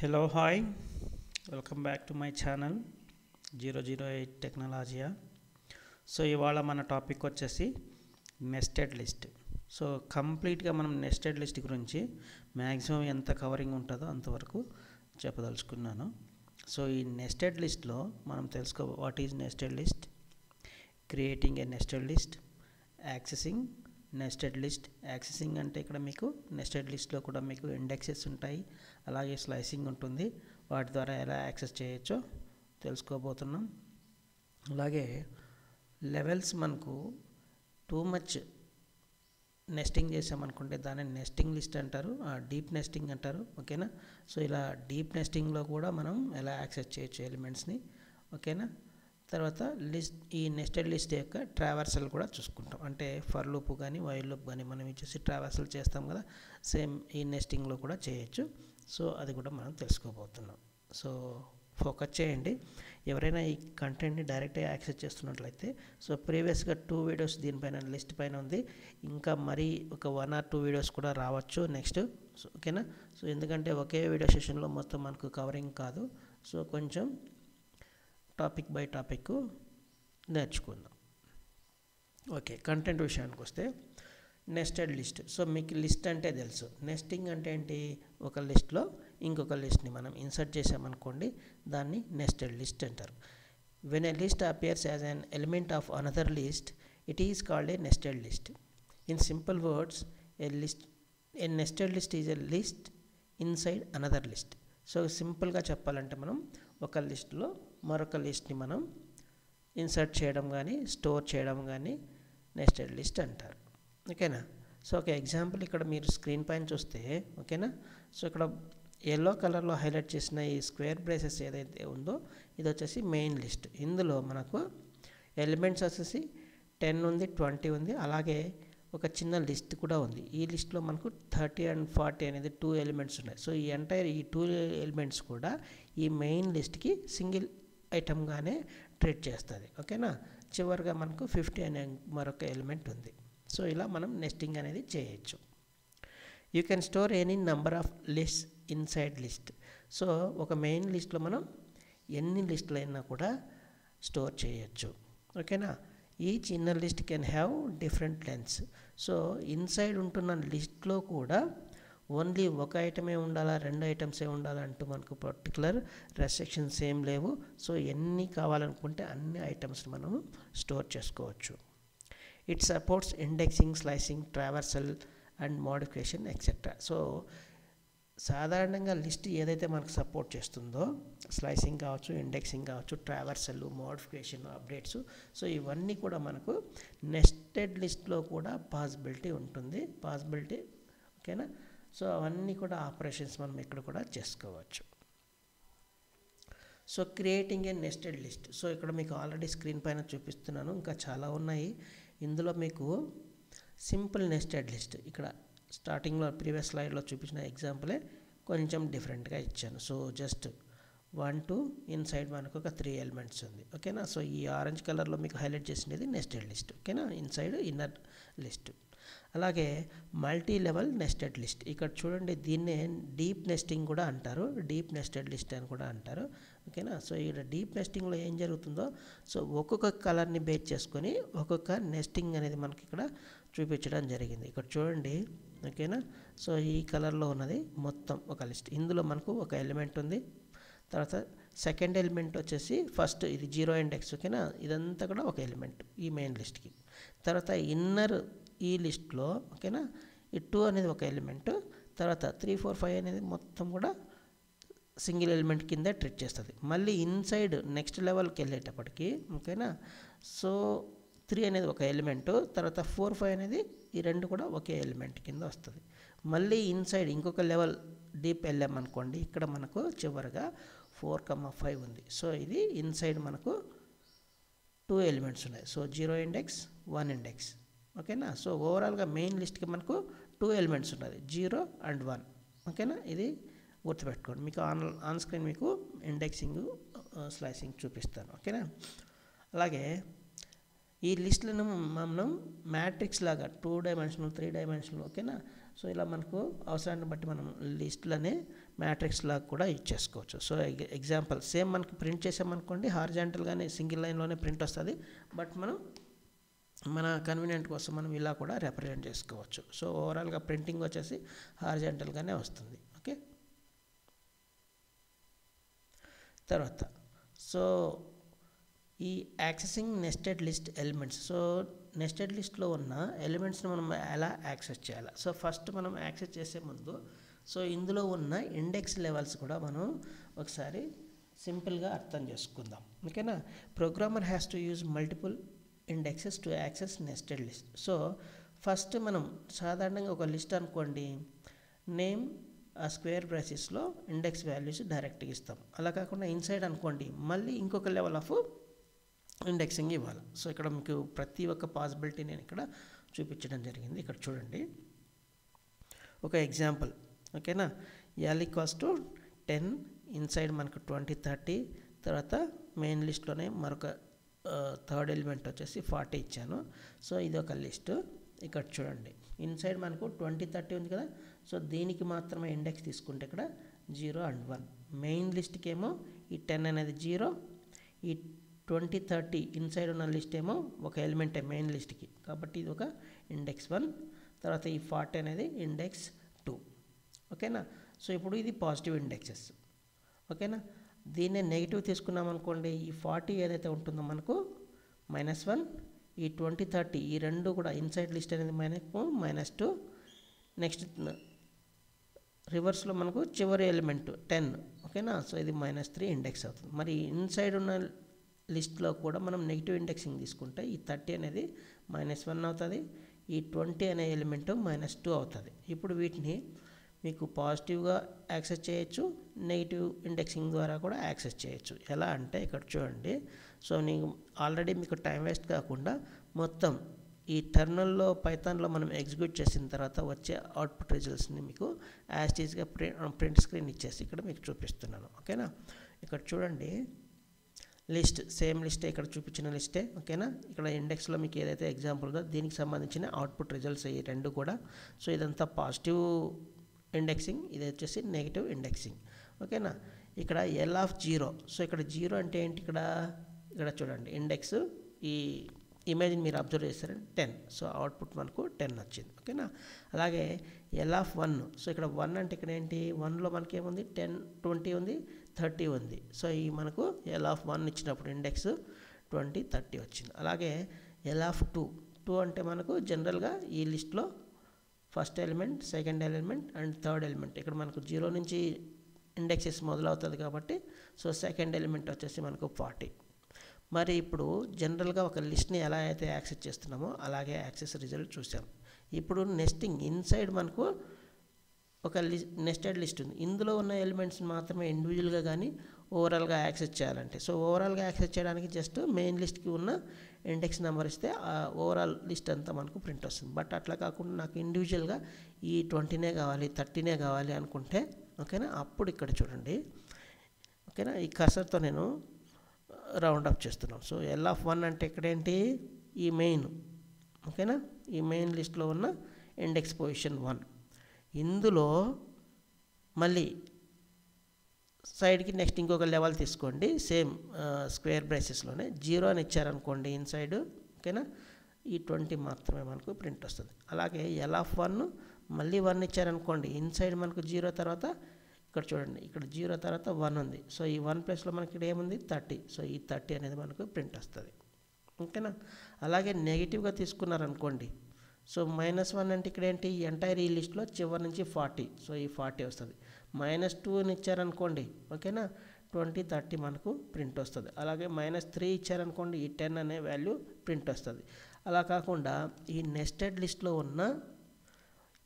Hello, hi, welcome back to my channel 008 Technology. So ఇవాళ మన topic వచ్చేసి nested list. So కంప్లీట్గా మనం నెస్టెడ్ లిస్ట్ గురించి మ్యాక్సిమం ఎంత కవరింగ్ ఉంటుందో అంతవరకు చెప్పదలుచుకున్నాను. సో ఈ నెస్టెడ్ లిస్ట్లో మనం తెలుసుకో what is nested list, creating a nested list, accessing nested list. Accessing అంటే ఇక్కడ మీకు నెస్టెడ్ లిస్ట్లో కూడా మీకు ఇండెక్సెస్ ఉంటాయి, అలాగే స్లైసింగ్ ఉంటుంది. వాటి ద్వారా ఎలా యాక్సెస్ చేయొచ్చో తెలుసుకోబోతున్నాం. అలాగే లెవెల్స్ మనకు టూ మచ్ నెస్టింగ్ చేసామనుకుంటే దాన్ని నెస్టింగ్ లిస్ట్ అంటారు, డీప్ నెస్టింగ్ అంటారు. ఓకేనా. సో ఇలా డీప్ నెస్టింగ్లో కూడా మనం ఎలా యాక్సెస్ చేయొచ్చు ఎలిమెంట్స్ని. ఓకేనా. తర్వాత ఈ నెస్టెడ్ లిస్ట్ యొక్క ట్రావర్సల్ కూడా చూసుకుంటాం. అంటే ఫర్ లూప్ కానీ వైల్ లూప్ కానీ మనం ఇచ్చేసి ట్రావర్సల్ చేస్తాం కదా, సేమ్ ఈ నెస్టింగ్లో కూడా చేయొచ్చు. సో అది కూడా మనం తెలుసుకోబోతున్నాం. సో ఫోకస్ చేయండి. ఎవరైనా ఈ కంటెంట్ని డైరెక్ట్గా యాక్సెస్ చేస్తున్నట్లయితే, సో ప్రీవియస్గా 2 వీడియోస్ దీనిపైన లిస్ట్ పైన ఉంది, ఇంకా మరీ ఒక 1 or 2 వీడియోస్ కూడా రావచ్చు నెక్స్ట్. సో ఓకేనా. సో ఎందుకంటే ఒకే వీడియో సెషన్లో మొత్తం మనకు కవరింగ్ కాదు. సో కొంచెం టాపిక్ బై టాపిక్ నేర్చుకుందాం. ఓకే, కంటెంట్ విషయానికి వస్తే నెస్టెడ్ లిస్ట్. సో మీకు లిస్ట్ అంటే తెలుసు. నెస్టింగ్ అంటే ఏంటి, ఒక లిస్ట్లో ఇంకొక లిస్ట్ని మనం ఇన్సర్ట్ చేసామనుకోండి, దాన్ని నెస్టెడ్ లిస్ట్ అంటారు. When a list appears as an element of another list, it is called a nested list. In simple words, A nested list is a list inside another list. So సింపుల్గా చెప్పాలంటే మనం ఒక లిస్ట్లో మరొక లిస్ట్ని మనం insert చేయడం కానీ స్టోర్ చేయడం కానీ నెస్టెడ్ లిస్ట్ అంటారు. ఓకేనా. సో ఒక ఎగ్జాంపుల్ ఇక్కడ మీరు స్క్రీన్ పైన చూస్తే, ఓకేనా. సో ఇక్కడ ఎల్లో కలర్లో హైలైట్ చేసిన ఈ స్క్వేర్ బ్రేసెస్ ఏదైతే ఉందో ఇది వచ్చేసి మెయిన్ లిస్ట్. ఇందులో మనకు ఎలిమెంట్స్ వచ్చేసి 10 ఉంది, 20 ఉంది, అలాగే ఒక చిన్న లిస్ట్ కూడా ఉంది. ఈ లిస్ట్లో మనకు 30 and 40 అనేది 2 ఎలిమెంట్స్ ఉన్నాయి. సో ఈ ఎంటైర్ ఈ 2 ఎలిమెంట్స్ కూడా ఈ మెయిన్ లిస్ట్కి సింగిల్ ఐటమ్గానే ట్రీట్ చేస్తుంది. ఓకేనా. చివరిగా మనకు 50 అనే మరొక ఎలిమెంట్ ఉంది. సో ఇలా మనం నెస్టింగ్ అనేది చేయొచ్చు. You can store any number of list inside list. So ఒక మెయిన్ లిస్ట్లో మనం ఎన్ని లిస్టులు అయినా కూడా స్టోర్ చేయొచ్చు. ఓకేనా. Each inner list can have different lens. So inside ఉంటున్న లిస్ట్లో కూడా ఓన్లీ ఒక ఐటమే ఉండాలా, 2 ఐటమ్సే ఉండాలా అంటూ మనకు పర్టికులర్ రెస్ట్రిక్షన్స్ ఏం లేవు. సో ఎన్ని కావాలనుకుంటే అన్ని ఐటమ్స్ని మనం స్టోర్ చేసుకోవచ్చు. It supports indexing, slicing, traversal and modification etcetera. So సాధారణంగా లిస్ట్ ఏదైతే మనకు సపోర్ట్ చేస్తుందో, స్లైసింగ్ కావచ్చు, ఇండెక్సింగ్ కావచ్చు, ట్రావర్సల్, మోడిఫికేషన్, అప్డేట్స్, సో ఇవన్నీ కూడా మనకు నెస్టెడ్ లిస్ట్లో కూడా పాసిబిలిటీ ఉంటుంది. ఓకేనా. సో అవన్నీ కూడా ఆపరేషన్స్ మనం ఇక్కడ కూడా చేసుకోవచ్చు. So creating a nested list. So ఇక్కడ మీకు ఆల్రెడీ స్క్రీన్ పైన చూపిస్తున్నాను, ఇంకా చాలా ఉన్నాయి. ఇందులో మీకు సింపుల్ నెస్టెడ్ లిస్ట్ ఇక్కడ స్టార్టింగ్లో ప్రీవియస్ స్లైడ్లో చూపించిన ఎగ్జాంపులే కొంచెం డిఫరెంట్గా ఇచ్చాను. సో జస్ట్ 1 to ఇన్సైడ్ మనకు ఒక 3 ఎలిమెంట్స్ ఉంది. ఓకేనా. సో ఈ ఆరెంజ్ కలర్లో మీకు హైలైట్ చేసినది నెస్టెడ్ లిస్ట్. ఓకేనా, ఇన్సైడ్ ఇన్నర్ లిస్ట్. అలాగే మల్టీ లెవెల్ నెస్టెడ్ లిస్ట్. ఇక్కడ చూడండి, దీన్నే డీప్ నెస్టింగ్ కూడా అంటారు, డీప్ నెస్టెడ్ లిస్ట్ అని కూడా అంటారు. ఓకేనా. సో ఇక్కడ డీప్ నెస్టింగ్లో ఏం జరుగుతుందో, సో ఒక్కొక్క కలర్ని బేస్ చేసుకొని ఒక్కొక్క నెస్టింగ్ అనేది మనకి ఇక్కడ చూపించడం జరిగింది. ఇక్కడ చూడండి. ఓకేనా. సో ఈ కలర్లో ఉన్నది మొత్తం ఒక లిస్ట్. ఇందులో మనకు ఒక ఎలిమెంట్ ఉంది, తర్వాత సెకండ్ ఎలిమెంట్ వచ్చేసి ఫస్ట్ ఇది 0 ఇండెక్స్. ఓకేనా. ఇదంతా కూడా ఒక ఎలిమెంట్ ఈ మెయిన్ లిస్ట్కి. తర్వాత ఇన్నర్ ఈ లిస్ట్లో, ఓకేనా, ఈ 2 అనేది ఒక ఎలిమెంట్, తర్వాత 3, 4, 5 అనేది మొత్తం కూడా సింగిల్ ఎలిమెంట్ కింద ట్రీట్ చేస్తుంది. మళ్ళీ ఇన్సైడ్ నెక్స్ట్ లెవెల్కి వెళ్ళేటప్పటికి, ఓకేనా, సో 3 అనేది ఒక ఎలిమెంటు, తర్వాత 4, 5 అనేది ఈ 2 కూడా ఒకే ఎలిమెంట్ కింద వస్తుంది. మళ్ళీ ఇన్సైడ్ ఇంకొక లెవెల్ డీప్ వెళ్ళామనుకోండి, ఇక్కడ మనకు చివరిగా 4, 5 ఉంది. సో ఇది ఇన్సైడ్ మనకు 2 ఎలిమెంట్స్ ఉన్నాయి. So 0 index, 1 index. ఓకేనా. సో ఓవరాల్గా మెయిన్ లిస్ట్కి మనకు 2 ఎలిమెంట్స్ ఉన్నది, 0 and 1. ఓకేనా. ఇది గుర్తుపెట్టుకోండి. మీకు ఆన్ స్క్రీన్ మీకు ఇండెక్సింగ్, స్లైసింగ్ చూపిస్తాను. ఓకేనా. అలాగే ఈ లిస్టులను మనం మ్యాట్రిక్స్ లాగా 2 డైమెన్షనల్, 3 డైమెన్షనల్, ఓకేనా, సో ఇలా మనకు అవసరాన్ని బట్టి మనం లిస్ట్లనే మ్యాట్రిక్స్ లాగా కూడా యూజ్ చేసుకోవచ్చు. సో ఎగ్జాంపుల్ సేమ్ మనకు ప్రింట్ చేసామనుకోండి హారిజాంటల్గానే సింగిల్ లైన్లోనే ప్రింట్ వస్తుంది. బట్ మనం మన కన్వీనియంట్ కోసం మనం ఇలా కూడా రిప్రజెంట్ చేసుకోవచ్చు. సో ఓవరాల్గా ప్రింటింగ్ వచ్చేసి హారిజాంటల్గానే వస్తుంది. ఓకే, తర్వాత సో ఈ accessing nested list elements. So nested లిస్ట్లో ఉన్న ఎలిమెంట్స్ని మనం ఎలా యాక్సెస్ చేయాలి? సో ఫస్ట్ మనం యాక్సెస్ చేసే ముందు సో ఇందులో ఉన్న ఇండెక్స్ లెవెల్స్ కూడా మనం ఒకసారి సింపుల్గా అర్థం చేసుకుందాం. ఓకేనా, programmer has to use multiple indexes to access nested list. So first మనం సాధారణంగా ఒక లిస్ట్ అనుకోండి, నేమ్ ఆ స్క్వేర్ బ్రాకెట్స్లో ఇండెక్స్ వాల్యూస్ డైరెక్ట్గా ఇస్తాం. అలా కాకుండా ఇన్సైడ్ అనుకోండి మళ్ళీ ఇంకొక లెవెల్ ఆఫ్ ఇండెక్సింగ్ ఇవ్వాలి. సో ఇక్కడ మీకు ప్రతి ఒక్క పాసిబిలిటీ నేను ఇక్కడ చూపించడం జరిగింది. ఇక్కడ చూడండి ఒక ఎగ్జాంపుల్. ఓకేనా, ఎల్ ఈక్వల్స్ టు 10, ఇన్సైడ్ మనకు 20, 30, తర్వాత మెయిన్ లిస్ట్లోనే మరొక థర్డ్ ఎలిమెంట్ వచ్చేసి 40 ఇచ్చాను. సో ఇది ఒక లిస్ట్. ఇక్కడ చూడండి ఇన్సైడ్ మనకు 20, 30 ఉంది కదా. సో దీనికి మాత్రమే ఇండెక్స్ తీసుకుంటే ఇక్కడ 0 and 1. మెయిన్ లిస్ట్కి ఏమో ఈ 10 అనేది 0, ఈ 20, 30 ఇన్సైడ్ ఉన్న లిస్ట్ ఏమో ఒక ఎలిమెంటే మెయిన్ లిస్ట్కి, కాబట్టి ఇది ఒక ఇండెక్స్ 1. తర్వాత ఈ 40 అనేది ఇండెక్స్ 2. ఓకేనా, సో ఇప్పుడు ఇది పాజిటివ్ ఇండెక్సెస్. ఓకేనా, దీన్నే నెగిటివ్ తీసుకున్నాం అనుకోండి, ఈ 40 ఏదైతే ఉంటుందో మనకు -1, ఈ 20, 30 ఈ రెండు కూడా ఇన్సైడ్ లిస్ట్ అనేది -2. నెక్స్ట్ రివర్స్లో మనకు చివరి ఎలిమెంట్ 10. ఓకేనా, సో ఇది -3 ఇండెక్స్ అవుతుంది. మరి ఇన్సైడ్ ఉన్న లిస్ట్లో కూడా మనం నెగిటివ్ ఇండెక్సింగ్ తీసుకుంటే ఈ 30 అనేది -1 అవుతుంది, ఈ 20 అనే ఎలిమెంట్ -2 అవుతుంది. ఇప్పుడు వీటిని మీకు పాజిటివ్గా యాక్సెస్ చేయొచ్చు, నెగిటివ్ ఇండెక్సింగ్ ద్వారా కూడా యాక్సెస్ చేయొచ్చు. ఎలా అంటే ఇక్కడ చూడండి. సో నేను ఆల్రెడీ మీకు టైం వేస్ట్ కాకుండా మొత్తం ఈ టెర్మినల్లో పైథాన్లో మనం ఎగ్జిక్యూట్ చేసిన తర్వాత వచ్చే అవుట్పుట్ రిజల్ట్స్ని మీకు యాజ్ ఈజ్గా ప్రింట్ స్క్రీన్ ఇచ్చేసి ఇక్కడ మీకు చూపిస్తున్నాను. ఓకేనా, ఇక్కడ చూడండి లిస్ట్ సేమ్ లిస్టే, ఇక్కడ చూపించిన లిస్టే. ఓకేనా, ఇక్కడ ఇండెక్స్లో మీకు ఏదైతే ఎగ్జాంపుల్గా దీనికి సంబంధించిన అవుట్పుట్ రిజల్ట్స్ ఈ రెండు కూడా. సో ఇదంతా పాజిటివ్ ఇండెక్సింగ్, ఇది వచ్చేసి నెగిటివ్ ఇండెక్సింగ్. ఓకేనా, ఇక్కడ ఎల్ ఆఫ్ 0. సో ఇక్కడ 0 అంటే ఏంటి? ఇక్కడ చూడండి ఇండెక్స్ ఈ ఇమేజ్ని మీరు అబ్జర్వ్ చేస్తారంటే 10. సో అవుట్పుట్ మనకు 10 వచ్చింది. ఓకేనా, అలాగే ఎల్ ఆఫ్ 1. సో ఇక్కడ 1 అంటే ఇక్కడ ఏంటి? 1లో మనకి ఏముంది? 10, 20 ఉంది, 30 ఉంది. సో ఈ మనకు ఎల్ ఆఫ్ 1 ఇచ్చినప్పుడు ఇండెక్స్ 20, 30 వచ్చింది. అలాగే ఎల్ ఆఫ్ 2 అంటే మనకు జనరల్గా ఈ లిస్ట్లో first element, second element and third element. ఇక్కడ మనకు 0 నుంచి ఇండెక్సెస్ మొదలవుతుంది కాబట్టి సో సెకండ్ ఎలిమెంట్ వచ్చేసి మనకు 40. మరి ఇప్పుడు జనరల్గా ఒక లిస్ట్ని ఎలా అయితే యాక్సెస్ చేస్తున్నామో అలాగే యాక్సెస్ రిజల్ట్ చూసాం. ఇప్పుడు నెస్టింగ్ ఇన్సైడ్ మనకు ఒక నెస్టెడ్ లిస్ట్ ఉంది. ఇందులో ఉన్న ఎలిమెంట్స్ని మాత్రమే ఇండివిజువల్గా కానీ ఓవరాల్గా యాక్సెస్ చేయాలంటే, సో ఓవరాల్గా యాక్సెస్ చేయడానికి జస్ట్ మెయిన్ లిస్ట్కి ఉన్న ఇండెక్స్ నెంబర్ ఇస్తే ఆ ఓవరాల్ లిస్ట్ అంతా మనకు ప్రింట్ వస్తుంది. బట్ అట్లా కాకుండా నాకు ఇండివిజువల్గా ఈ 20నే కావాలి, 30నే కావాలి అనుకుంటే ఓకేనా, అప్పుడు ఇక్కడ చూడండి. ఓకేనా, ఈ కర్సర్తో నేను రౌండ్ అప్ చేస్తున్నాం. సో ఎల్ ఆఫ్ 1 అంటే ఇక్కడేంటి? ఈ మెయిన్. ఓకేనా, ఈ మెయిన్ లిస్ట్లో ఉన్న ఇండెక్స్ పొజిషన్ 1. ఇందులో మళ్ళీ సైడ్కి నెక్స్ట్ ఇంకొక లెవెల్ తీసుకోండి, సేమ్ స్క్వేర్ బ్రేసెస్లోనే 0 అని ఇచ్చారనుకోండి ఇన్సైడ్. ఓకేనా, ఈ 20 మాత్రమే మనకు ప్రింట్ వస్తుంది. అలాగే ఎల్ ఆఫ్ 1 మళ్ళీ 1 ఇచ్చారనుకోండి ఇన్సైడ్ మనకు 0 తర్వాత ఇక్కడ చూడండి, ఇక్కడ 0 తర్వాత 1 ఉంది. సో ఈ 1 ప్లస్లో మనకి ఇక్కడ ఏముంది? 30. సో ఈ 30 అనేది మనకు ప్రింట్ వస్తుంది. ఓకేనా, అలాగే నెగిటివ్గా తీసుకున్నారనుకోండి. సో -1 అంటే ఇక్కడ ఏంటి? ఎంటైర్ ఈ లిస్ట్లో చివరి నుంచి 40. సో ఈ 40 వస్తుంది. -2 అని ఇచ్చారనుకోండి. ఓకేనా, 20, 30 మనకు ప్రింట్ వస్తుంది. అలాగే -3 ఇచ్చారనుకోండి, ఈ 10 అనే వాల్యూ ప్రింట్ వస్తుంది. అలా కాకుండా ఈ నెస్టెడ్ లిస్ట్లో ఉన్న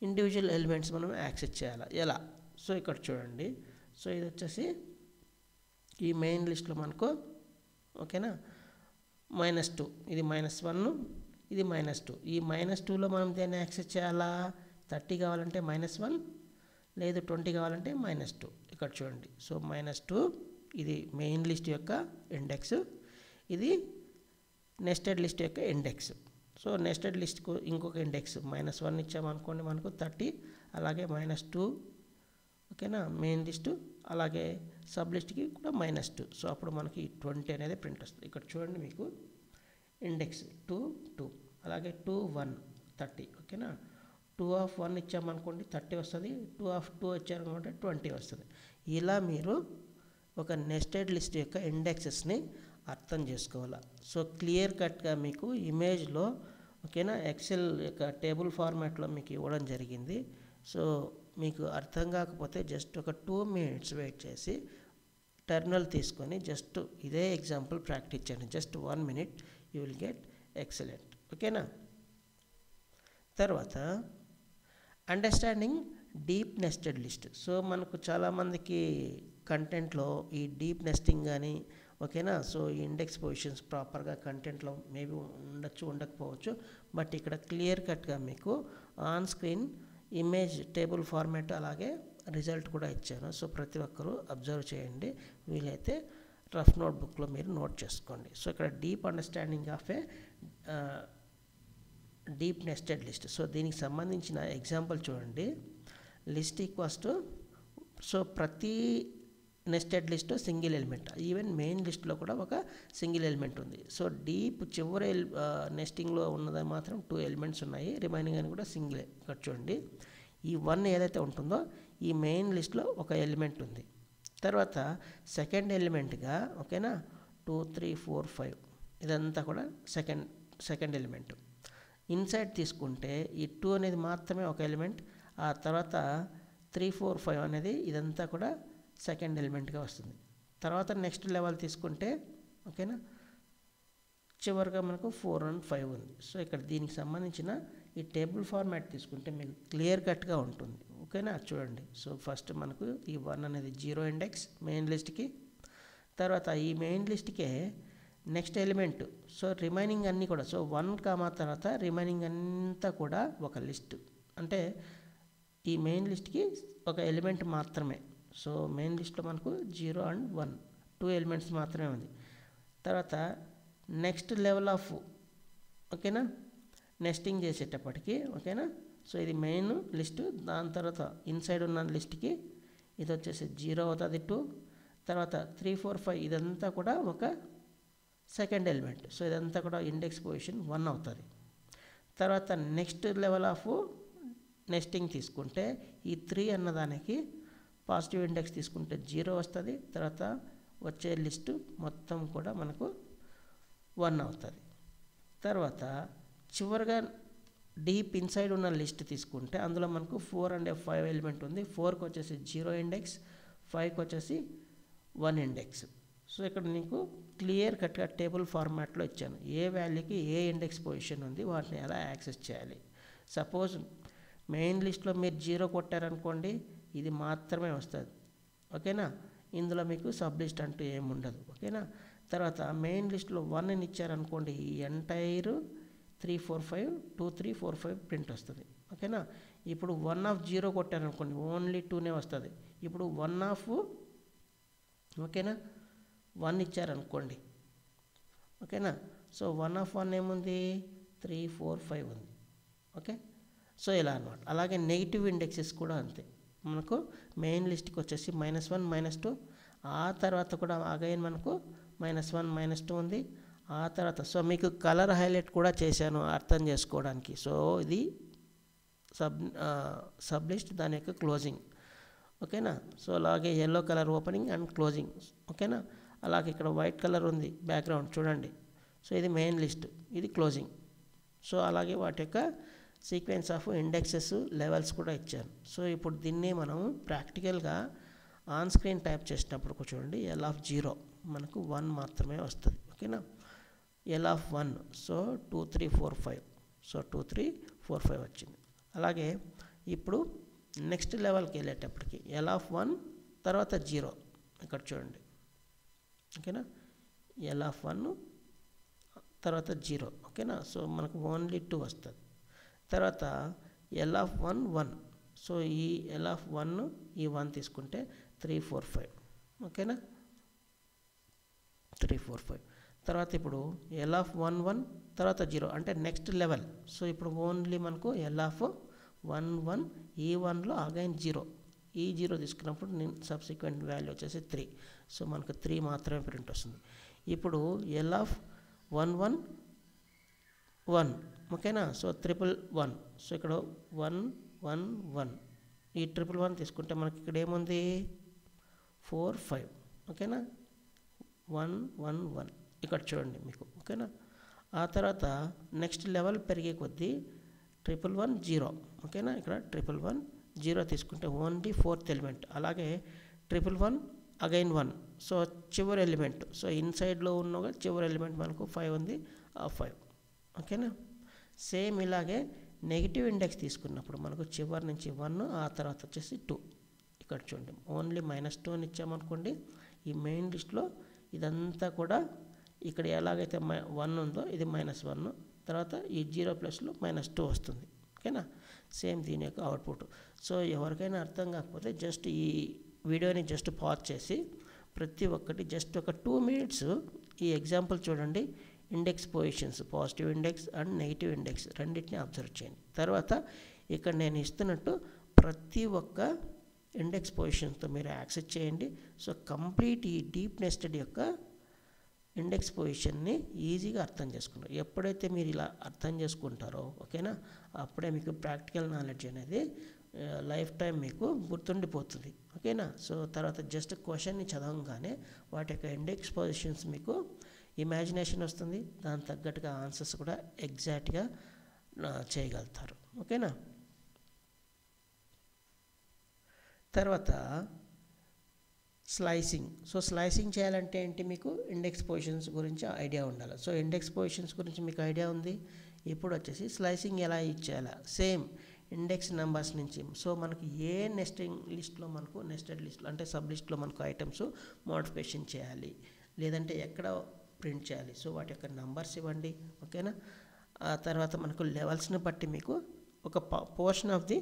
ఇండివిజువల్ ఎలిమెంట్స్ మనం యాక్సెస్ చేయాలి. ఎలా? సో ఇక్కడ చూడండి. సో ఇది వచ్చేసి ఈ మెయిన్ లిస్ట్లో మనకు ఓకేనా -2, ఇది -1, ఇది -2. ఈ -2లో మనం దేన్ని యాక్సెస్ చేయాలా? 30 కావాలంటే -1, లేదు 20 కావాలంటే -2. ఇక్కడ చూడండి. సో -2 ఇది మెయిన్ లిస్ట్ యొక్క ఇండెక్స్, ఇది నెస్టెడ్ లిస్ట్ యొక్క ఇండెక్స్. సో నెస్టెడ్ లిస్ట్కు ఇంకొక ఇండెక్స్ -1 ఇచ్చామనుకోండి మనకు 30, అలాగే -2 ఓకేనా మెయిన్ లిస్టు, అలాగే సబ్ లిస్ట్కి కూడా -2. సో అప్పుడు మనకి 20 అనేది ప్రింట్ వస్తుంది. ఇక్కడ చూడండి మీకు ఇండెక్స్ 2 2 అలాగే 2 1 30 ఓకేనా. 2 of 1 ఇచ్చామనుకోండి 30 వస్తుంది, 2 of 2 ఇచ్చారనుకుంటే 20 వస్తుంది. ఇలా మీరు ఒక నెస్టెడ్ లిస్ట్ యొక్క ఇండెక్సెస్ని అర్థం చేసుకోవాలి. సో క్లియర్ కట్గా మీకు ఇమేజ్లో ఓకేనా ఎక్సెల్ యొక్క టేబుల్ ఫార్మాట్లో మీకు ఇవ్వడం జరిగింది. సో మీకు అర్థం కాకపోతే జస్ట్ ఒక 2 minutes వెయిట్ చేసి టెర్మినల్ తీసుకొని జస్ట్ ఇదే ఎగ్జాంపుల్ ప్రాక్టీస్ చేయండి. Just 1 minute you will get excellent ఓకేనా. తర్వాత understanding deep nested list. So మనకు చాలామందికి కంటెంట్లో ఈ డీప్ నెస్టింగ్ కానీ ఓకేనా. సో ఈ ఇండెక్స్ పొజిషన్స్ ప్రాపర్గా కంటెంట్లో మేబీ ఉండొచ్చు ఉండకపోవచ్చు, బట్ ఇక్కడ క్లియర్ కట్గా మీకు on screen image table format అలాగే రిజల్ట్ కూడా ఇచ్చాను. సో ప్రతి ఒక్కరూ అబ్జర్వ్ చేయండి, వీలైతే రఫ్ నోట్బుక్లో మీరు నోట్ చేసుకోండి. సో ఇక్కడ deep understanding of A deep nested list. So దీనికి సంబంధించిన ఎగ్జాంపుల్ చూడండి. లిస్ట్ ఈక్వల్స్ టు సో ప్రతి nested list single element, even main లిస్ట్లో కూడా ఒక సింగిల్ ఎలిమెంట్ ఉంది. సో డీప్ చివరి నెస్టింగ్లో ఉన్నది మాత్రం 2 elements ఉన్నాయి, రిమైనింగ్ అని కూడా సింగిల్. ఇక్కడ చూడండి ఈ 1 ఏదైతే ఉంటుందో ఈ మెయిన్ లిస్ట్లో ఒక ఎలిమెంట్ ఉంది. తర్వాత సెకండ్ ఎలిమెంట్గా ఓకేనా 2 3 4 5 ఇదంతా కూడా సెకండ్ ఎలిమెంట్. ఇన్సైడ్ తీసుకుంటే ఈ 2 అనేది మాత్రమే ఒక ఎలిమెంట్, ఆ తర్వాత 3 4 5 అనేది ఇదంతా కూడా సెకండ్ ఎలిమెంట్గా వస్తుంది. తర్వాత నెక్స్ట్ లెవెల్ తీసుకుంటే ఓకేనా చివరిగా మనకు 4 and 5 ఉంది. సో ఇక్కడ దీనికి సంబంధించిన ఈ టేబుల్ ఫార్మాట్ తీసుకుంటే మీకు క్లియర్ కట్గా ఉంటుంది ఓకేనా. చూడండి సో ఫస్ట్ మనకు ఈ 1 అనేది 0 ఇండెక్స్ మెయిన్ లిస్ట్కి, తర్వాత ఈ మెయిన్ లిస్ట్కే నెక్స్ట్ ఎలిమెంట్. సో రిమైనింగ్ అన్నీ కూడా సో 1 తర్వాత రిమైనింగ్ అంతా కూడా ఒక లిస్ట్, అంటే ఈ మెయిన్ లిస్ట్కి ఒక ఎలిమెంట్ మాత్రమే. సో మెయిన్ లిస్ట్లో మనకు 0 and 1 2 elements మాత్రమే ఉంది. తర్వాత నెక్స్ట్ లెవెల్ ఆఫ్ ఓకేనా నెస్టింగ్ చేసేటప్పటికి ఓకేనా. సో ఇది మెయిన్ లిస్ట్, దాని తర్వాత ఇన్సైడ్ ఉన్న లిస్ట్కి ఇది వచ్చేసి 0 అవుతుంది 2, తర్వాత 3 4 5 ఇదంతా కూడా ఒక సెకండ్ ఎలిమెంట్. సో ఇదంతా కూడా ఇండెక్స్ పొజిషన్ 1 అవుతుంది. తర్వాత నెక్స్ట్ లెవెల్ ఆఫ్ నెస్టింగ్ తీసుకుంటే ఈ 3 అన్నదానికి పాజిటివ్ ఇండెక్స్ తీసుకుంటే 0 వస్తుంది, తర్వాత వచ్చే లిస్టు మొత్తం కూడా మనకు 1 అవుతుంది. తర్వాత చివరిగా డీప్ ఇన్సైడ్ ఉన్న లిస్ట్ తీసుకుంటే అందులో మనకు 4 and 5 ఎలిమెంట్ ఉంది. 4కి వచ్చేసి 0 ఇండెక్స్, 5కి వచ్చేసి 1 ఇండెక్స్. సో ఇక్కడ నీకు క్లియర్ కట్గా టేబుల్ ఫార్మాట్లో ఇచ్చాను, ఏ వాల్యూకి ఏ ఇండెక్స్ పొజిషన్ ఉంది వాటిని ఎలా యాక్సెస్ చేయాలి. సపోజ్ మెయిన్ లిస్ట్లో మీరు 0 కొట్టారనుకోండి ఇది మాత్రమే వస్తుంది ఓకేనా. ఇందులో మీకు సబ్ లిస్ట్ అంటూ ఏమి ఉండదు ఓకేనా. తర్వాత మెయిన్ లిస్ట్లో 1 ఇచ్చారనుకోండి ఈ ఎంటైర్ 3 4 5 2 3 4 5 ప్రింట్ వస్తుంది ఓకేనా. ఇప్పుడు 1 of 0 కొట్టారనుకోండి ఓన్లీ 2నే వస్తుంది. ఇప్పుడు 1 of ఓకేనా 1 ఇచ్చారనుకోండి ఓకేనా. సో 1 of 1 ఏముంది 3 4 5 ఉంది ఓకే. సో ఇలా అన్నమాట. అలాగే నెగిటివ్ ఇండెక్సెస్ కూడా అంతే, మనకు మెయిన్ లిస్ట్కి వచ్చేసి -1 -2, ఆ తర్వాత కూడా అగైన్ మనకు -1 -2 ఉంది. ఆ తర్వాత సో మీకు కలర్ హైలైట్ కూడా చేశాను అర్థం చేసుకోవడానికి. సో ఇది సబ్ లిస్ట్ దాని యొక్క క్లోజింగ్ ఓకేనా. సో అలాగే yellow colour opening and closing ఓకేనా. అలాగే ఇక్కడ వైట్ కలర్ ఉంది బ్యాక్గ్రౌండ్ చూడండి. సో ఇది మెయిన్ లిస్ట్, ఇది క్లోజింగ్. సో అలాగే వాటి యొక్క సీక్వెన్స్ ఆఫ్ ఇండెక్సెస్ లెవెల్స్ కూడా ఇచ్చాను. సో ఇప్పుడు దీన్ని మనం ప్రాక్టికల్గా ఆన్ స్క్రీన్ టైప్ చేసినప్పుడు చూడండి L of 0 మనకు 1 మాత్రమే వస్తుంది ఓకేనా. L of 1 సో 2 3 4 5 సో 2 3 4 5 వచ్చింది. అలాగే ఇప్పుడు నెక్స్ట్ లెవెల్కి వెళ్ళేటప్పటికి L of 1 తర్వాత 0 ఇక్కడ చూడండి ఓకేనా. L of 1 తర్వాత 0 ఓకేనా. సో మనకు ఓన్లీ 2 వస్తుంది. తర్వాత L of 1 1 సో ఈ L of 1 ఈ 1 తీసుకుంటే 3 4 5 ఓకేనా 3 4 5. తర్వాత ఇప్పుడు L of 1 1 తర్వాత 0 అంటే నెక్స్ట్ లెవెల్. సో ఇప్పుడు ఓన్లీ మనకు L of 1 1 ఈ 1లో అగైన్ 0 ఈ 0 తీసుకున్నప్పుడు నేను సబ్సిక్వెంట్ వాల్యూ వచ్చేసి 3. సో మనకు 3 మాత్రమే ప్రింట్ వస్తుంది. ఇప్పుడు ఎల్ ఆఫ్ 1 1 1 ఓకేనా. సో 111. సో ఇక్కడ 1 1 1 ఈ 111 తీసుకుంటే మనకి ఇక్కడ ఏముంది 4 5 ఓకేనా. 1 1 1 ఇక్కడ చూడండి మీకు ఓకేనా. ఆ తర్వాత నెక్స్ట్ లెవెల్ పెరిగే కొద్దీ 111 0 ఓకేనా. ఇక్కడ 111 0 తీసుకుంటే ఓన్లీ 4th ఎలిమెంట్. అలాగే 111 అగైన్ 1. సో చివరి ఎలిమెంట్. సో ఇన్సైడ్లో ఉన్న చివరి ఎలిమెంట్ మనకు 5 ఉంది, ఆ 5 ఓకేనా. సేమ్ ఇలాగే నెగిటివ్ ఇండెక్స్ తీసుకున్నప్పుడు మనకు చివరి నుంచి 1, ఆ తర్వాత వచ్చేసి 2. ఇక్కడ చూడండి ఓన్లీ -2 అని ఇచ్చామనుకోండి, ఈ మెయిన్ లిస్ట్లో ఇదంతా కూడా ఇక్కడ ఎలాగైతే 1 ఉందో ఇది -1, తర్వాత ఈ 0 ప్లస్లో -2 వస్తుంది ఓకేనా. సేమ్ దీని యొక్క అవుట్పుట్. సో ఎవరికైనా అర్థం కాకపోతే జస్ట్ ఈ వీడియోని జస్ట్ పాజ్ చేసి ప్రతి ఒక్కటి జస్ట్ ఒక 2 minutes ఈ ఎగ్జాంపుల్ చూడండి. Index positions, positive index and negative index రెండింటిని అబ్జర్వ్ చేయండి. తర్వాత ఇక్కడ నేను ఇస్తున్నట్టు ప్రతి ఒక్క ఇండెక్స్ పొజిషన్స్తో మీరు యాక్సెస్ చేయండి. సో కంప్లీట్ ఈ డీప్ నెస్టెడ్ యొక్క ఇండెక్స్ పొజిషన్ని ఈజీగా అర్థం చేసుకుంటారు. ఎప్పుడైతే మీరు ఇలా అర్థం చేసుకుంటారో ఓకేనా, అప్పుడే మీకు ప్రాక్టికల్ నాలెడ్జ్ అనేది లైఫ్ టైం మీకు గుర్తుండిపోతుంది ఓకేనా. సో తర్వాత జస్ట్ క్వశ్చన్ని చదవగానే వాటి యొక్క ఇండెక్స్ పొజిషన్స్ మీకు ఇమాజినేషన్ వస్తుంది, దాని తగ్గట్టుగా ఆన్సర్స్ కూడా ఎగ్జాక్ట్గా చేయగలుగుతారు ఓకేనా. తర్వాత స్లైసింగ్. సో స్లైసింగ్ చేయాలంటే ఏంటి, మీకు ఇండెక్స్ పొజిషన్స్ గురించి ఐడియా ఉండాలి. సో ఇండెక్స్ పొజిషన్స్ గురించి మీకు ఐడియా ఉంది. ఇప్పుడు వచ్చేసి స్లైసింగ్ ఎలా ఇచ్చేయాలా, సేమ్ ఇండెక్స్ నెంబర్స్ నుంచి. సో మనకి ఏ నెస్టింగ్ లిస్ట్లో మనకు నెస్టెడ్ లిస్ట్లో అంటే సబ్ లిస్ట్లో మనకు ఐటమ్స్ మోడిఫికేషన్ చేయాలి, లేదంటే ఎక్కడ ప్రింట్ చేయాలి, సో వాటి యొక్క నెంబర్స్ ఇవ్వండి ఓకేనా. ఆ తర్వాత మనకు లెవెల్స్ని బట్టి మీకు ఒక పోర్షన్ ఆఫ్ ది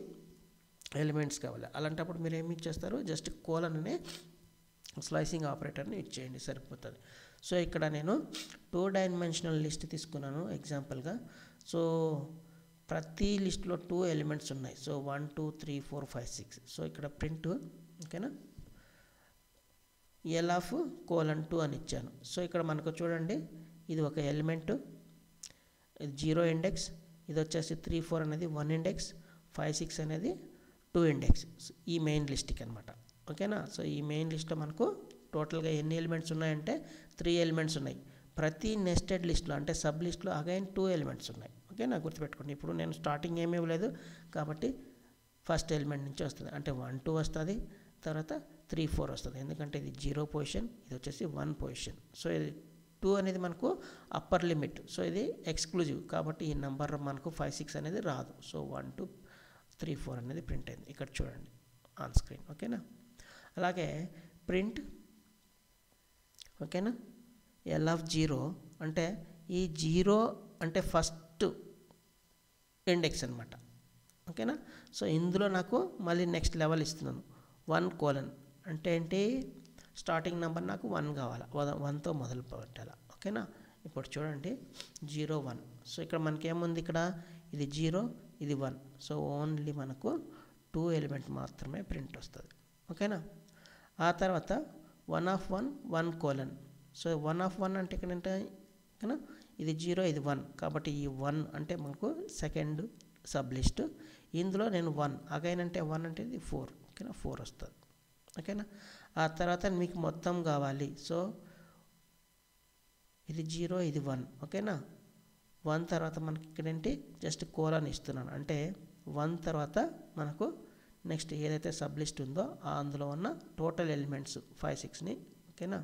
ఎలిమెంట్స్ కావాలి. అలాంటప్పుడు మీరు ఏమి ఇచ్చేస్తారు, జస్ట్ కోలన్ అనే స్లైసింగ్ ఆపరేటర్ని ఇచ్చేయండి సరిపోతుంది. సో ఇక్కడ నేను 2 dimensional లిస్ట్ తీసుకున్నాను ఎగ్జాంపుల్గా. సో ప్రతి లిస్ట్లో 2 ఎలిమెంట్స్ ఉన్నాయి. సో 1 2 3 4 5 6. సో ఇక్కడ ప్రింట్ ఓకేనా ఎల్ ఆఫ్ :2 అని ఇచ్చాను. సో ఇక్కడ మనకు చూడండి ఇది ఒక ఎలిమెంట్, ఇది 0 ఇండెక్స్, ఇది వచ్చేసి 3 4 అనేది 1 ఇండెక్స్, 5 6 అనేది 2 ఇండెక్స్ ఈ మెయిన్ లిస్ట్కి అనమాట ఓకేనా. సో ఈ మెయిన్ లిస్ట్లో మనకు టోటల్గా ఎన్ని ఎలిమెంట్స్ ఉన్నాయంటే 3 ఎలిమెంట్స్ ఉన్నాయి. ప్రతి నెస్టెడ్ లిస్ట్లో అంటే సబ్ లిస్ట్లో అగైన్ 2 ఎలిమెంట్స్ ఉన్నాయి ఓకేనా, గుర్తుపెట్టుకోండి. ఇప్పుడు నేను స్టార్టింగ్ ఏమీ ఇవ్వలేదు కాబట్టి ఫస్ట్ ఎలిమెంట్ నుంచి వస్తుంది, అంటే 1 2 వస్తుంది, తర్వాత 3 4 వస్తుంది. ఎందుకంటే ఇది 0 పొజిషన్, ఇది వచ్చేసి 1 పొజిషన్. సో ఇది 2 అనేది మనకు అప్పర్ లిమిట్, సో ఇది ఎక్స్క్లూజివ్ కాబట్టి ఈ నెంబర్ మనకు 5 6 అనేది రాదు. సో 1 2 3 4 అనేది ప్రింట్ అయింది ఇక్కడ చూడండి ఆన్ స్క్రీన్ ఓకేనా. అలాగే ప్రింట్ ఓకేనా ఎల్ ఆఫ్ 0 అంటే ఈ 0 అంటే ఫస్ట్ ఇండెక్స్ అనమాట ఓకేనా. సో ఇందులో నాకు మళ్ళీ నెక్స్ట్ లెవెల్ ఇస్తున్నాను 1 : అంటే ఏంటి, స్టార్టింగ్ నెంబర్ నాకు 1 కావాలి, 1తో మొదలు పెట్టాలి ఓకేనా. ఇప్పుడు చూడండి 0 1. సో ఇక్కడ మనకేముంది, ఇక్కడ ఇది 0 ఇది 1. సో ఓన్లీ మనకు 2 ఎలిమెంట్ మాత్రమే ప్రింట్ వస్తుంది ఓకేనా. ఆ తర్వాత 1 of 1 1 : సో 1 of 1 అంటే ఇక్కడ ఏంటంటే ఓకేనా, ఇది 0 ఇది 1 కాబట్టి ఈ 1 అంటే మనకు సెకండ్ సబ్ లిస్ట్. ఇందులో నేను 1 అగైన్ అంటే 1 అంటే ఇది 4 ఓకేనా, 4 వస్తుంది ఓకేనా. ఆ తర్వాత మీకు మొత్తం కావాలి, సో ఇది 0 ఇది 1 ఓకేనా. 1 తర్వాత మనకి ఇక్కడ ఏంటి జస్ట్ కోలన్ ఇస్తున్నాను, అంటే 1 తర్వాత మనకు నెక్స్ట్ ఏదైతే సబ్ లిస్ట్ ఉందో అందులో ఉన్న టోటల్ ఎలిమెంట్స్ 5 6ని ఓకేనా,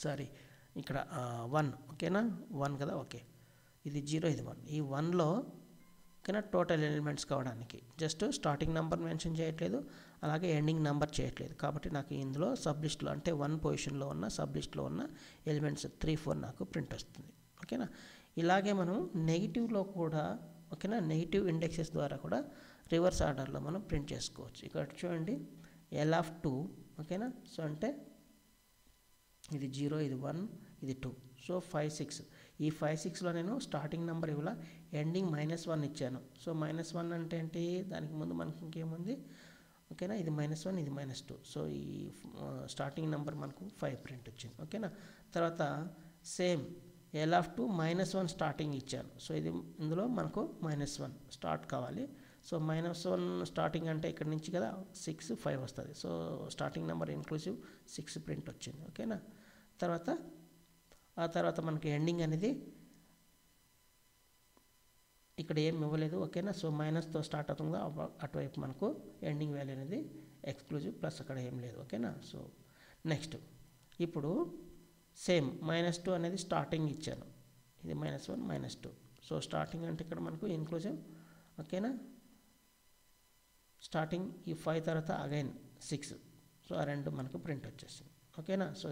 సారీ ఇక్కడ 1 ఓకేనా, 1 కదా ఓకే. ఇది 0 ఇది 1, ఈ 1లో ఓకేనా టోటల్ ఎలిమెంట్స్ కావడానికి జస్ట్ స్టార్టింగ్ నెంబర్ మెన్షన్ చేయట్లేదు, అలాగే ఎండింగ్ నెంబర్ చేయట్లేదు. కాబట్టి నాకు ఇందులో సబ్ లిస్ట్లో అంటే 1 పొజిషన్లో ఉన్న సబ్ లిస్ట్లో ఉన్న ఎలిమెంట్స్ 3 4 నాకు ప్రింట్ వస్తుంది ఓకేనా. ఇలాగే మనం నెగిటివ్లో కూడా ఓకేనా, నెగిటివ్ ఇండెక్సెస్ ద్వారా కూడా రివర్స్ ఆర్డర్లో మనం ప్రింట్ చేసుకోవచ్చు. ఇక్కడ చూడండి ఎల్ ఆఫ్ 2 ఓకేనా. సో అంటే ఇది 0 ఇది 1 ఇది 2. సో 5 6 ఈ 5 6లో నేను స్టార్టింగ్ నెంబర్ ఇవ్వాల, ఎండింగ్ -1 ఇచ్చాను. సో -1 అంటే ఏంటి, దానికి ముందు మనకి ఇంకేముంది, ఓకేనా, ఇది -1 ఇది -2. సో ఈ స్టార్టింగ్ నెంబర్ మనకు 5 ప్రింట్ వచ్చింది, ఓకేనా. తర్వాత సేమ్ L(2) -1 స్టార్టింగ్ ఇచ్చాను. సో ఇది ఇందులో మనకు -1 స్టార్ట్ కావాలి. సో -1 స్టార్టింగ్ అంటే ఇక్కడ నుంచి కదా 6 5 వస్తుంది. So starting number inclusive 6 print వచ్చింది, ఓకేనా. ఆ తర్వాత మనకి ఎండింగ్ అనేది ఇక్కడ ఏం ఇవ్వలేదు, ఓకేనా. సో మైనస్తో స్టార్ట్ అవుతుందా అటువైపు మనకు ఎండింగ్ వాల్యూ అనేది ఎక్స్క్లూజివ్ ప్లస్ అక్కడ ఏం లేదు, ఓకేనా. సో నెక్స్ట్ ఇప్పుడు సేమ్ -2 అనేది స్టార్టింగ్ ఇచ్చాను, ఇది -1 -2. సో స్టార్టింగ్ అంటే ఇక్కడ మనకు ఇన్క్లూజివ్, ఓకేనా. స్టార్టింగ్ ఈ 5 తర్వాత అగైన్ 6. సో ఆ రెండు మనకు ప్రింట్ వచ్చేసింది, ఓకేనా. సో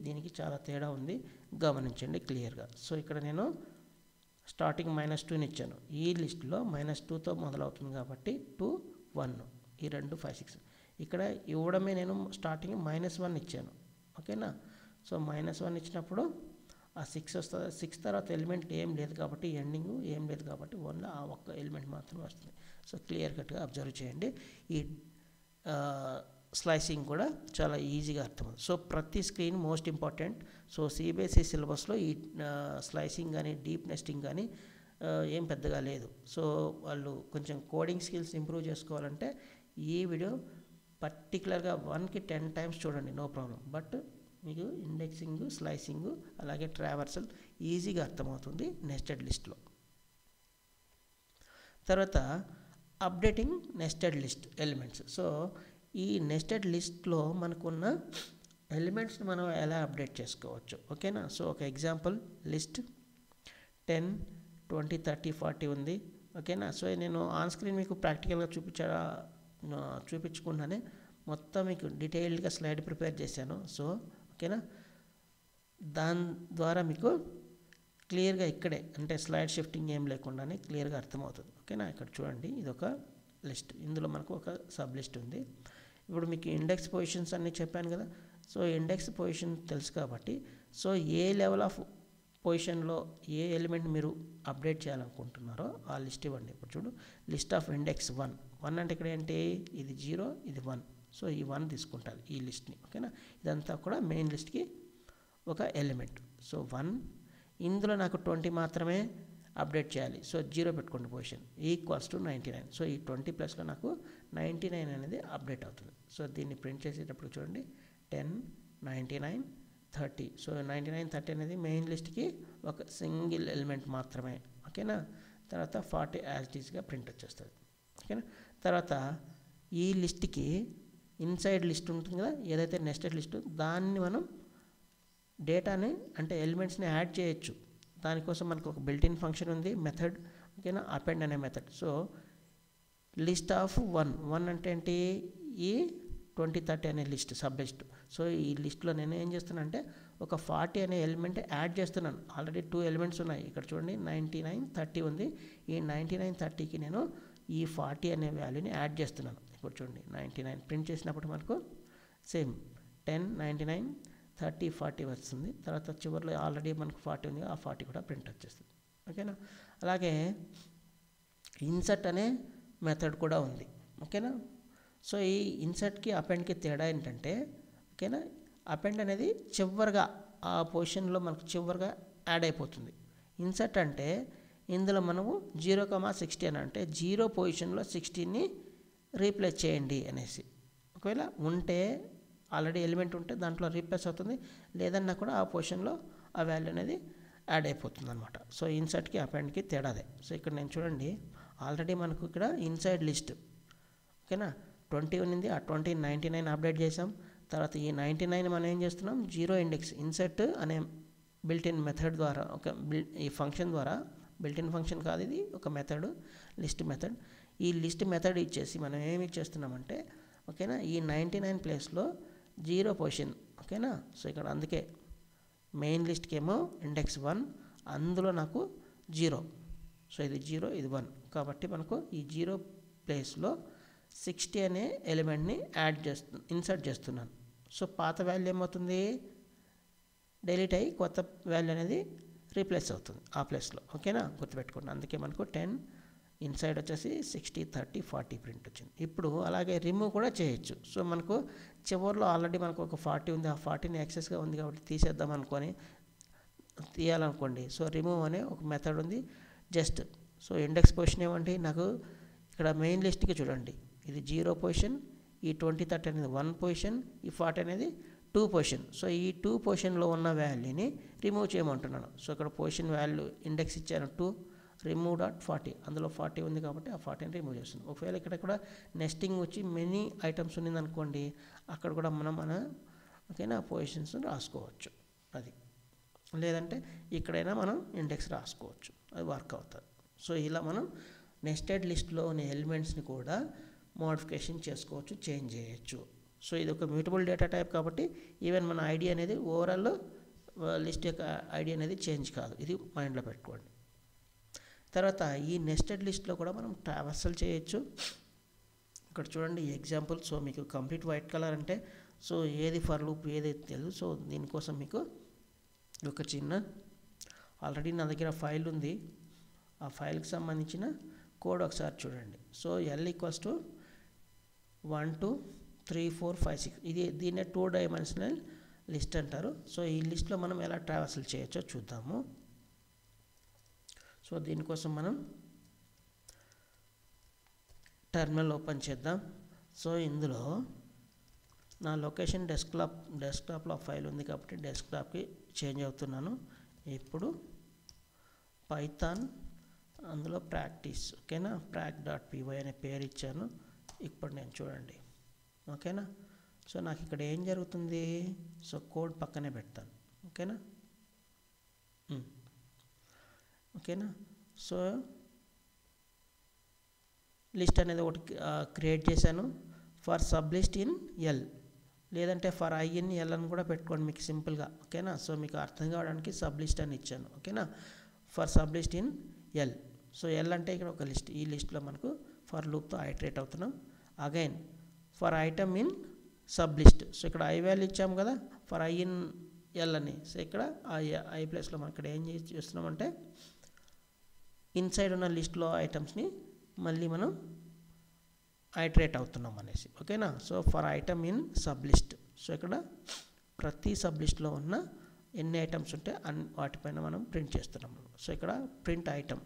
దీనికి చాలా తేడా ఉంది, గమనించండి క్లియర్గా. సో ఇక్కడ నేను స్టార్టింగ్ -2ని ఇచ్చాను, ఈ లిస్టులో -2తో మొదలవుతుంది కాబట్టి 2 1 ఈ రెండు 5 6. ఇక్కడ ఇవ్వడమే నేను స్టార్టింగ్ -1 ఇచ్చాను, ఓకేనా. సో -1 ఇచ్చినప్పుడు ఆ 6 వస్తుంది, 6 తర్వాత ఎలిమెంట్ ఏం లేదు కాబట్టి ఎండింగ్ ఏం లేదు కాబట్టి ఓన్లీ ఆ ఒక్క ఎలిమెంట్ మాత్రమే వస్తుంది. సో క్లియర్ కట్గా అబ్జర్వ్ చేయండి. ఈ స్లైసింగ్ కూడా చాలా ఈజీగా అర్థమవుతుంది. సో ప్రతి screen most important. So CBSE సిలబస్లో ఈ స్లైసింగ్ కానీ డీప్ నెస్టింగ్ కానీ ఏం పెద్దగా లేదు. సో వాళ్ళు కొంచెం కోడింగ్ స్కిల్స్ ఇంప్రూవ్ చేసుకోవాలంటే ఈ వీడియో పర్టికులర్గా 1కి 10 టైమ్స్ చూడండి, నో ప్రాబ్లం. బట్ మీకు ఇండెక్సింగ్, స్లైసింగ్, అలాగే ట్రావర్సల్ ఈజీగా అర్థమవుతుంది నెస్టెడ్ లిస్ట్లో. తర్వాత updating nested list elements. So ఈ నెస్టెడ్ లిస్ట్లో మనకున్న ఎలిమెంట్స్ని మనం ఎలా అప్డేట్ చేసుకోవచ్చు, ఓకేనా. సో ఒక ఎగ్జాంపుల్ లిస్ట్ 10 20 30 40 ఉంది, ఓకేనా. సో నేను ఆన్ స్క్రీన్ మీకు ప్రాక్టికల్గా చూపించుకున్నానే, మొత్తం మీకు డీటెయిల్డ్గా స్లైడ్ ప్రిపేర్ చేశాను. సో ఓకేనా, దాని ద్వారా మీకు క్లియర్గా ఇక్కడే అంటే స్లైడ్ షిఫ్టింగ్ ఏం లేకుండానే క్లియర్గా అర్థమవుతుంది, ఓకేనా. ఇక్కడ చూడండి, ఇది ఒక లిస్ట్, ఇందులో మనకు ఒక సబ్ లిస్ట్ ఉంది. ఇప్పుడు మీకు ఇండెక్స్ పొజిషన్స్ అన్నీ చెప్పాను కదా. సో ఇండెక్స్ పొజిషన్ తెలుసు కాబట్టి, సో ఏ లెవెల్ ఆఫ్ పొజిషన్లో ఏ ఎలిమెంట్ మీరు అప్డేట్ చేయాలనుకుంటున్నారో ఆ లిస్ట్ ఇవ్వండి. ఇప్పుడు చూడు, లిస్ట్ ఆఫ్ ఇండెక్స్ 1 అంటే ఇక్కడ ఏంటి, ఇది 0 ఇది 1. సో ఈ 1 తీసుకుంటారు ఈ లిస్ట్ని, ఓకేనా. ఇదంతా కూడా మెయిన్ లిస్ట్కి ఒక ఎలిమెంట్. సో 1, ఇందులో నాకు 20 మాత్రమే అప్డేట్ చేయాలి. సో 0 పెట్టుకోండి, పొజిషన్ = 99. సో ఈ 20 ప్లస్లో నాకు 99 అనేది అప్డేట్ అవుతుంది. సో దీన్ని ప్రింట్ చేసేటప్పుడు చూడండి, 10 99 30. సో 99 30 అనేది మెయిన్ లిస్ట్కి ఒక సింగిల్ ఎలిమెంట్ మాత్రమే, ఓకేనా. తర్వాత 40 యాజ్ ఇట్ ఈస్గా ప్రింట్ వచ్చేస్తుంది, ఓకేనా. తర్వాత ఈ లిస్ట్కి ఇన్సైడ్ లిస్ట్ ఉంటుంది కదా, ఏదైతే నెస్టెడ్ లిస్ట్, దాన్ని మనం డేటాని అంటే ఎలిమెంట్స్ని యాడ్ చేయొచ్చు. దానికోసం మనకు ఒక బిల్ట్-ఇన్ ఫంక్షన్ ఉంది, మెథడ్, ఓకేనా, అపెండ్ అనే మెథడ్. సో లిస్ట్ ఆఫ్ 1 అంటే ఏంటి, ఈ 20 30 అనే లిస్ట్ సబ్ లిస్ట్. సో ఈ లిస్ట్లో నేను ఏం చేస్తున్నాను అంటే ఒక 40 అనే ఎలిమెంట్ యాడ్ చేస్తున్నాను. ఆల్రెడీ 2 ఎలిమెంట్స్ ఉన్నాయి, ఇక్కడ చూడండి 99 30 ఉంది. ఈ 99 30కి నేను ఈ 40 అనే వాల్యూని యాడ్ చేస్తున్నాను. ఇప్పుడు చూడండి 99 ప్రింట్ చేసినప్పుడు మనకు సేమ్ 10 99 30 40 వస్తుంది. తర్వాత చివరిలో ఆల్రెడీ మనకు 40 ఉంది, ఆ 40 కూడా ప్రింట్ వచ్చేస్తుంది, ఓకేనా. అలాగే ఇన్సర్ట్ అనే మెథడ్ కూడా ఉంది, ఓకేనా. సో ఈ ఇన్సర్ట్కి అపెండ్కి తేడా ఏంటంటే, ఓకేనా, అపెండ్ అనేది చివరిగా ఆ పొజిషన్లో మనకు చివరిగా యాడ్ అయిపోతుంది. ఇన్సర్ట్ అంటే ఇందులో మనము 0,60 అని అంటే 0 పొజిషన్లో 16ని రీప్లేస్ చేయండి అనేసి. ఒకవేళ ఉంటే ఆల్రెడీ ఎలిమెంట్ ఉంటే దాంట్లో రీప్లేస్ అవుతుంది, లేదన్నా కూడా ఆ పొజిషన్లో ఆ వాల్యూ అనేది యాడ్ అయిపోతుంది అనమాట. సో ఇన్సర్ట్కి అపెండ్కి తేడాదే. సో ఇక్కడ నేను చూడండి, ఆల్రెడీ మనకు ఇక్కడ ఇన్సైడ్ లిస్ట్, ఓకేనా, 20 ఉంది, ఆ 20 99 అప్డేట్ చేసాం. తర్వాత ఈ 99 మనం ఏం చేస్తున్నాం, 0 ఇండెక్స్ ఇన్సర్ట్ అనే బిల్ట్-ఇన్ మెథడ్ ద్వారా, ఈ ఫంక్షన్ ద్వారా, బిల్ట్-ఇన్ ఫంక్షన్ కాదు ఇది, ఒక మెథడ్, లిస్ట్ మెథడ్. ఈ లిస్ట్ మెథడ్ ఇచ్చేసి మనం ఏమి ఇచ్చేస్తున్నామంటే, ఓకేనా, ఈ 99 ప్లేస్లో 0 పొజిషన్, ఓకేనా. సో ఇక్కడ అందుకే మెయిన్ లిస్ట్కి ఏమో ఇండెక్స్ 1, అందులో నాకు 0. సో ఇది 0 ఇది 1 కాబట్టి మనకు ఈ 0 ప్లేస్లో 60 అనే ఎలిమెంట్ని ఇన్సర్ట్ చేస్తున్నాను. సో పాత వాల్యూ ఏమవుతుంది, డిలీట్ అయ్యి కొత్త వాల్యూ అనేది రీప్లేస్ అవుతుంది ఆ ప్లేస్లో. ఓకేనా, గుర్తుపెట్టుకోండి. అందుకే మనకు 10 ఇన్సైడ్ వచ్చేసి 60 30 40 ప్రింట్ వచ్చింది. ఇప్పుడు అలాగే రిమూవ్ కూడా చేయొచ్చు. సో మనకు చివరిలో ఆల్రెడీ మనకు ఒక 40 ఉంది, ఆ 40ని ఎక్సెస్గా ఉంది కాబట్టి తీసేద్దాం అనుకొని తీయాలనుకోండి. సో రిమూవ్ అనే ఒక మెథడ్ ఉంది. జస్ట్ సో ఇండెక్స్ పొజిషన్ ఏమంటే నాకు ఇక్కడ మెయిన్ లిస్ట్కి చూడండి, ఇది 0 పొజిషన్, ఈ 20 30 అనేది 1 పొజిషన్, ఈ 40 అనేది 2 పొజిషన్. సో ఈ 2 పొజిషన్లో ఉన్న వాల్యూని రిమూవ్ చేయమంటున్నాను. సో ఇక్కడ పొజిషన్ వాల్యూ ఇండెక్స్ ఇచ్చాను 2, రిమూవ్ డాట్ 40, అందులో 40 ఉంది కాబట్టి ఆ 40ని రిమూవ్ చేస్తుంది. ఒకవేళ ఇక్కడ కూడా నెస్టింగ్ వచ్చి మెనీ ఐటమ్స్ ఉన్నది అనుకోండి, అక్కడ కూడా మన ఓకేనా పొజిషన్స్ రాసుకోవచ్చు. అది లేదంటే ఇక్కడైనా మనం ఇండెక్స్ రాసుకోవచ్చు, అది వర్క్ అవుతుంది. సో ఇలా మనం నెస్టెడ్ లిస్ట్లో ఉన్న ఎలిమెంట్స్ని కూడా మోడిఫికేషన్ చేసుకోవచ్చు, చేంజ్ చేయొచ్చు. సో ఇది ఒక మ్యూటబుల్ డేటా టైప్ కాబట్టి ఈవెన్ మన ఐడి అనేది ఓవరాల్ లిస్ట్ యొక్క ఐడి అనేది చేంజ్ కాదు, ఇది మైండ్లో పెట్టుకోండి. తర్వాత ఈ నెస్టెడ్ లిస్ట్లో కూడా మనం ట్రావర్సల్ చేయొచ్చు. ఇక్కడ చూడండి ఎగ్జాంపుల్. సో మీకు కంప్లీట్ వైట్ కలర్ అంటే సో ఏది ఫర్ లూప్ ఏది తెలియదు. సో దీనికోసం మీకు ఒక చిన్న ఆల్రెడీ నా దగ్గర ఫైల్ ఉంది, ఆ ఫైల్కి సంబంధించిన కోడ్ ఒకసారి చూడండి. సో L = 1 2 3 4 5 6 ఇది దీన్నే 2 డైమెన్షనల్ లిస్ట్ అంటారు. సో ఈ లిస్ట్లో మనం ఎలా ట్రావర్సల్ చేయొచ్చో చూద్దాము. సో దీనికోసం మనం టెర్మినల్ ఓపెన్ చేద్దాం. సో ఇందులో నా లొకేషన్ డెస్క్టాప్లో ఫైల్ ఉంది కాబట్టి డెస్క్టాప్కి చేంజ్ అవుతున్నాను. ఇప్పుడు పైథాన్ అందులో ప్రాక్టీస్, ఓకేనా, prac.py అనే పేరు ఇచ్చాను. ఇప్పుడు నేను చూడండి, ఓకేనా. సో నాకు ఇక్కడ ఏం జరుగుతుంది, సో కోడ్ పక్కనే పెడతాను, ఓకేనా. ఓకేనా, సో లిస్ట్ అనేది ఒకటి క్రియేట్ చేశాను for sub list in L, లేదంటే ఫర్ ఐ ఇన్ ఎల్ అని కూడా పెట్టుకోండి మీకు సింపుల్గా, ఓకేనా. సో మీకు అర్థం కావడానికి సబ్ లిస్ట్ అని ఇచ్చాను, ఓకేనా, for sub list in L. So L అంటే ఇక్కడ ఒక లిస్ట్, ఈ లిస్ట్లో మనకు ఫర్ లూప్తో ఐటరేట్ అవుతున్నాం. Again for item in sub list. So ఇక్కడ ఐ వాల్యూ ఇచ్చాము కదా ఫర్ ఐ ఇన్ ఎల్ అని. సో ఇక్కడ ఐ ప్లేస్లో మనం ఇక్కడ ఏం చేస్తున్నామంటే ఇన్సైడ్ ఉన్న లిస్ట్లో ఐటమ్స్ని మళ్ళీ మనం ఐటరేట్ అవుతున్నాం అనేసి, ఓకేనా. So for item in sub list. So ఇక్కడ ప్రతి సబ్ లిస్ట్లో ఉన్న ఎన్ని ఐటమ్స్ ఉంటే వాటిపైన మనం ప్రింట్ చేస్తున్నాం. సో ఇక్కడ ప్రింట్ ఐటమ్,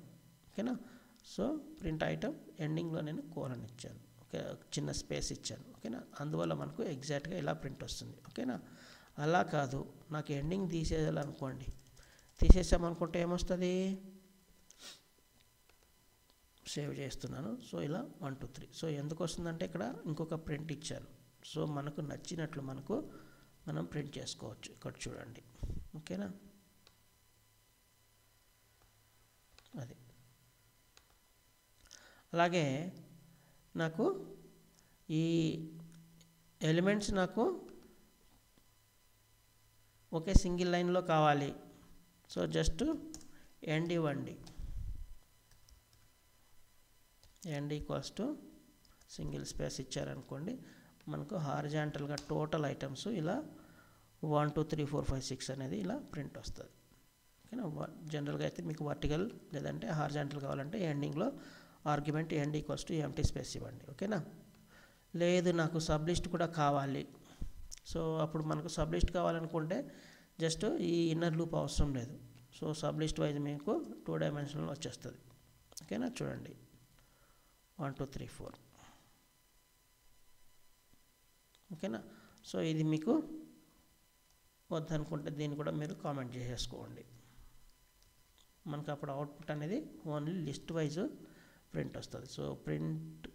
ఓకేనా. సో ప్రింట్ ఐటమ్ ఎండింగ్లో నేను కోలన్ ఇచ్చాను, ఓకే, చిన్న స్పేస్ ఇచ్చాను, ఓకేనా. అందువల్ల మనకు ఎగ్జాక్ట్గా ఇలా ప్రింట్ వస్తుంది, ఓకేనా. అలా కాదు, నాకు ఎండింగ్ తీసేయాలనుకోండి, తీసేసామనుకుంటే ఏమొస్తుంది, సేవ్ చేస్తున్నాను. సో ఇలా 1 2 3. సో ఎందుకు వస్తుందంటే ఇక్కడ ఇంకొక ప్రింట్ ఇచ్చాను. సో మనకు నచ్చినట్లు మనం ప్రింట్ చేసుకోవచ్చు. ఇక్కడ చూడండి, ఓకేనా. అది అలాగే నాకు ఈ ఎలిమెంట్స్ నాకు ఒకే సింగిల్ లైన్లో కావాలి. సో జస్ట్ ఎండ్ ఇవ్వండి, ఎండ్ = సింగిల్ స్పేస్ ఇచ్చారనుకోండి, మనకు హారిజాంటల్గా టోటల్ ఐటమ్స్ ఇలా 1 2 3 4 5 6 అనేది ఇలా ప్రింట్ వస్తుంది, ఓకేనా. జనరల్గా అయితే మీకు వర్టికల్ లేదంటే హారిజాంటల్ కావాలంటే ఎండింగ్లో ఆర్గ్యుమెంట్ ఎండ్ = ఎంప్టీ స్పేస్ ఇవ్వండి, ఓకేనా. లేదు నాకు సబ్ లిస్ట్ కూడా కావాలి. సో అప్పుడు మనకు సబ్ లిస్ట్ కావాలనుకుంటే జస్ట్ ఈ ఇన్నర్ లూప్ అవసరం లేదు. సో సబ్ లిస్ట్ వైజ్ మీకు 2 డైమెన్షనల్ వచ్చేస్తుంది, ఓకేనా. చూడండి 1 2 3 4, ఓకేనా. సో ఇది మీకు వద్దనుకుంటే దీన్ని కూడా మీరు కామెంట్ చేసేసుకోండి. మనకు అప్పుడు అవుట్పుట్ అనేది ఓన్లీ లిస్ట్ వైజ్ ప్రింట్ వస్తుంది. So print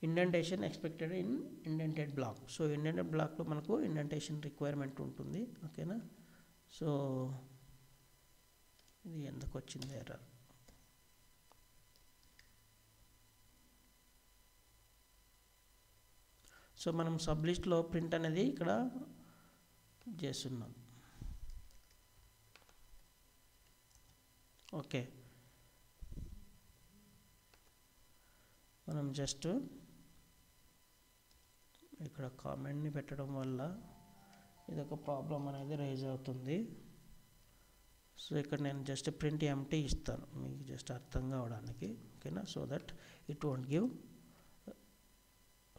indentation expected in indented block. So indented బ్లాక్లో మనకు ఇండెంటేషన్ రిక్వైర్మెంట్ ఉంటుంది, ఓకేనా. సో ఇది ఎందుకు వచ్చింది ఎర్రర్, సో మనం సబ్ లిస్ట్లో ప్రింట్ అనేది ఇక్కడ చేస్తున్నాం, ఓకే. మనం జస్ట్ ఇక్కడ కామెంట్ని పెట్టడం వల్ల ఇదొక ప్రాబ్లం అనేది రైజ్ అవుతుంది. సో ఇక్కడ నేను జస్ట్ ప్రింట్ ఎంటీ ఇస్తాను మీకు జస్ట్ అర్థం కావడానికి, ఓకేనా, so that it won't give.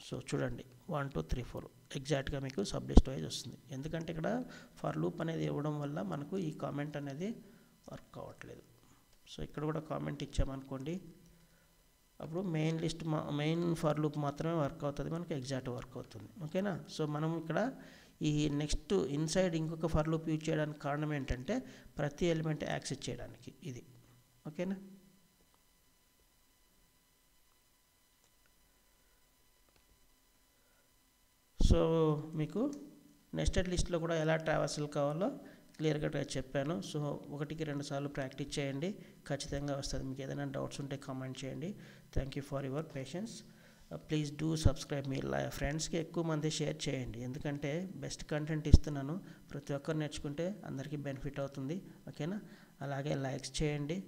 So చూడండి 1 2 3 4 ఎగ్జాక్ట్గా మీకు సబ్ లిస్ట్ వైజ్ వస్తుంది. ఎందుకంటే ఇక్కడ ఫర్ లూప్ అనేది ఇవ్వడం వల్ల మనకు ఈ కామెంట్ అనేది వర్క్ అవ్వట్లేదు. సో ఇక్కడ కూడా కామెంట్ ఇచ్చామనుకోండి, అప్పుడు మెయిన్ ఫర్ లూప్ మాత్రమే వర్క్ అవుతుంది, మనకు ఎగ్జాక్ట్ వర్క్ అవుతుంది, ఓకేనా. సో మనం ఇక్కడ ఈ నెక్స్ట్ ఇన్సైడ్ ఇంకొక ఫర్ లూప్ యూజ్ చేయడానికి కారణం ఏంటంటే ప్రతి ఎలిమెంట్ యాక్సెస్ చేయడానికి ఇది, ఓకేనా. సో మీకు నెస్టెడ్ లిస్ట్లో కూడా ఎలా ట్రావర్సల్ కావాలో క్లియర్గా చెప్పాను. సో 1కి 2 సార్లు ప్రాక్టీస్ చేయండి, ఖచ్చితంగా వస్తుంది. మీకు ఏదైనా డౌట్స్ ఉంటే కామెంట్ చేయండి. Thank you for your patience. Please do subscribe. మీ ఫ్రెండ్స్కి ఎక్కువ మంది షేర్ చేయండి, ఎందుకంటే బెస్ట్ కంటెంట్ ఇస్తున్నాను, ప్రతి ఒక్కరు నేర్చుకుంటే అందరికీ బెనిఫిట్ అవుతుంది, ఓకేనా. అలాగే లైక్స్ చేయండి.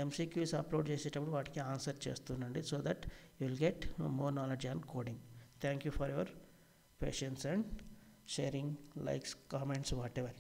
ఎంసీక్యూస్ అప్లోడ్ చేసేటప్పుడు వాటికి ఆన్సర్ చేస్తుండండి, so that you will get more knowledge on coding. Thank you for your patience and sharing, likes, comments, whatever.